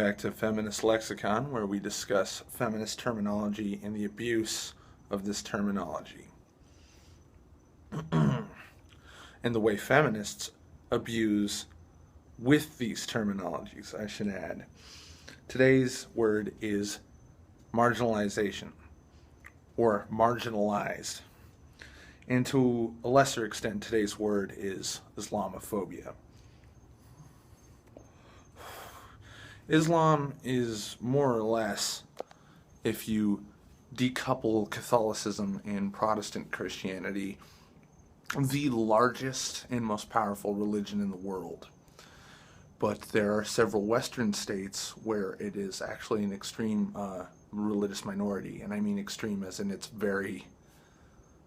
Back to Feminist Lexicon, where we discuss feminist terminology and the abuse of this terminology. And the way feminists abuse with these terminologies, I should add. Today's word is marginalization, or marginalized. And to a lesser extent, today's word is Islamophobia. Islam is more or less, if you decouple Catholicism and Protestant Christianity, the largest and most powerful religion in the world. But there are several Western states where it is actually an extreme religious minority, and I mean extreme as in it's very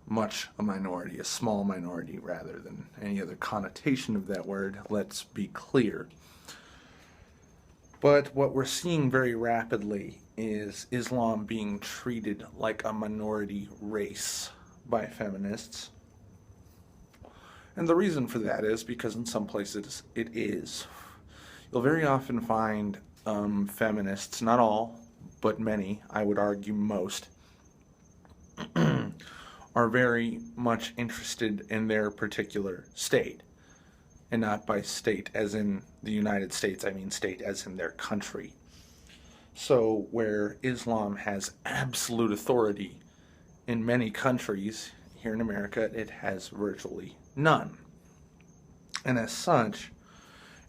much a minority, a small minority rather than any other connotation of that word, let's be clear. But what we're seeing very rapidly is Islam being treated like a minority race by feminists. And the reason for that is because in some places it is. You'll very often find feminists, not all, but many, I would argue most, are very much interested in their particular state. And not by state as in the United States, I mean state as in their country. So where Islam has absolute authority in many countries, here in America it has virtually none. And as such,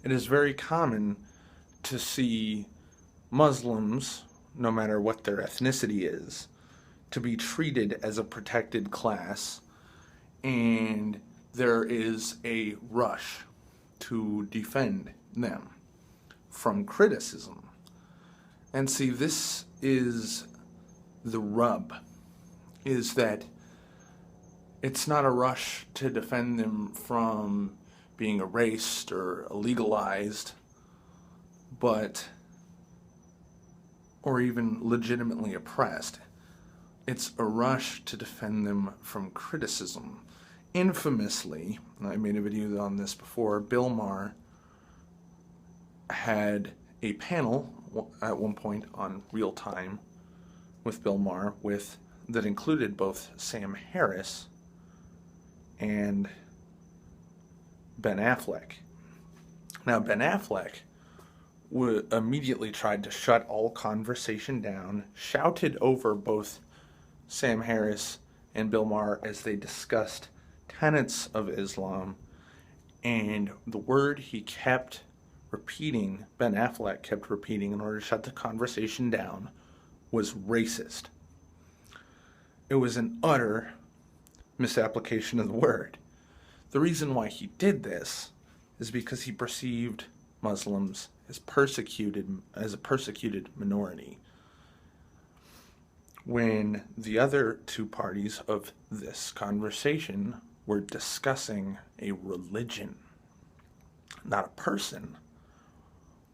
it is very common to see Muslims, no matter what their ethnicity is, to be treated as a protected class, and there is a rush to defend them from criticism. And see, this is the rub, is that it's not a rush to defend them from being erased or illegalized, or even legitimately oppressed. It's a rush to defend them from criticism. Infamously, and I made a video on this before, Bill Maher had a panel at one point on Real Time with Bill Maher that included both Sam Harris and Ben Affleck. Now, Ben Affleck immediately tried to shut all conversation down, shouted over both Sam Harris and Bill Maher as they discussed tenets of Islam, and the word he kept repeating, Ben Affleck kept repeating in order to shut the conversation down, was racist. It was an utter misapplication of the word. The reason why he did this is because he perceived Muslims as a persecuted minority, when the other two parties of this conversation were discussing a religion, not a person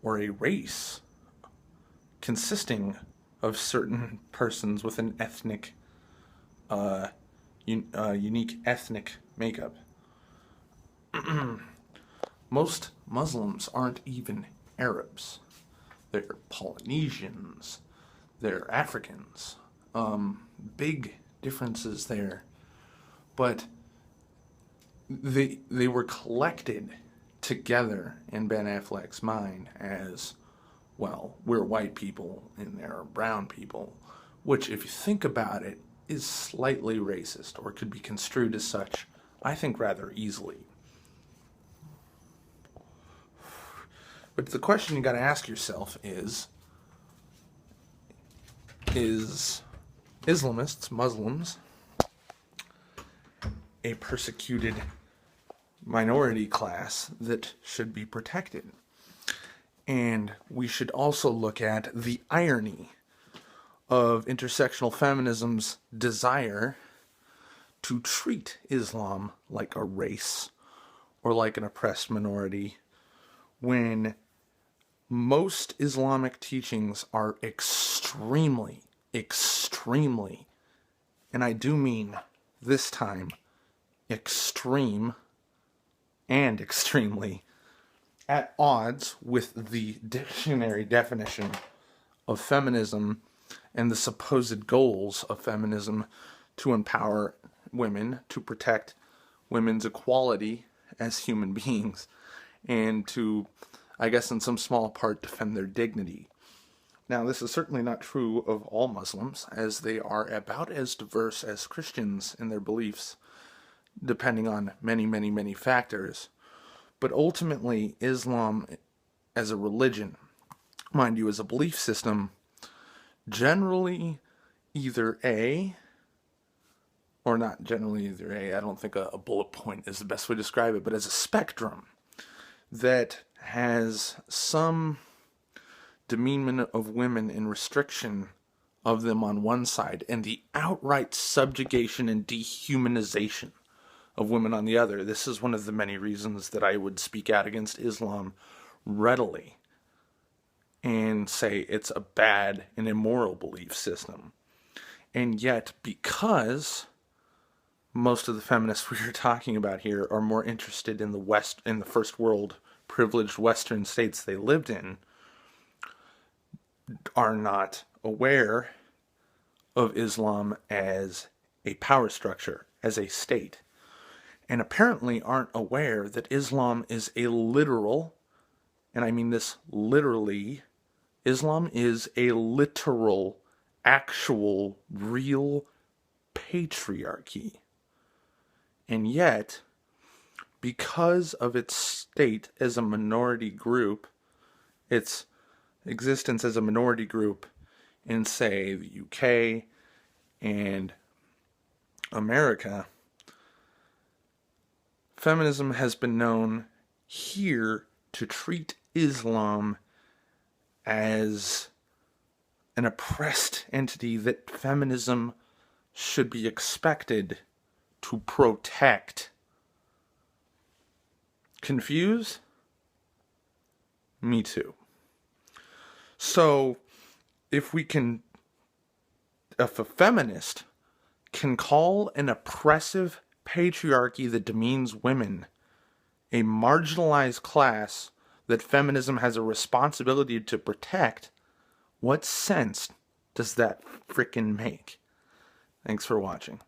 or a race consisting of certain persons with an ethnic, unique ethnic makeup. Most Muslims aren't even Arabs. They're Polynesians, they're Africans. Big differences there, but they were collected together in Ben Affleck's mind as, well, we're white people and they're brown people, which, if you think about it, is slightly racist, or could be construed as such, I think, rather easily. But the question you got to ask yourself is Islamists, Muslims, a persecuted minority class that should be protected? And we should also look at the irony of intersectional feminism's desire to treat Islam like a race or like an oppressed minority, when most Islamic teachings are extremely, and I do mean this time extreme and extremely at odds with the dictionary definition of feminism and the supposed goals of feminism to empower women, to protect women's equality as human beings, and to, I guess in some small part, defend their dignity. Now, this is certainly not true of all Muslims, as they are about as diverse as Christians in their beliefs, depending on many, many, many factors. But ultimately, Islam as a religion, mind you, as a belief system, generally either A, or not generally either A, I don't think a bullet point is the best way to describe it, but as a spectrum that has some demeanment of women and restriction of them on one side, and the outright subjugation and dehumanization of women on the other. This is one of the many reasons that I would speak out against Islam readily and say it's a bad and immoral belief system. And yet, because most of the feminists we are talking about here are more interested in the first world privileged Western states they lived in, are not aware of Islam as a power structure, as a state, and apparently aren't aware that Islam is a literal, and I mean this literally, Islam is a literal, actual, real patriarchy. And yet, because of its state as a minority group, its existence as a minority group in, say, the UK and America, feminism has been known here to treat Islam as an oppressed entity that feminism should be expected to protect. Confused? Me too. So, if a feminist can call an oppressive patriarchy that demeans women a marginalized class that feminism has a responsibility to protect, what sense does that frickin' make? Thanks for watching.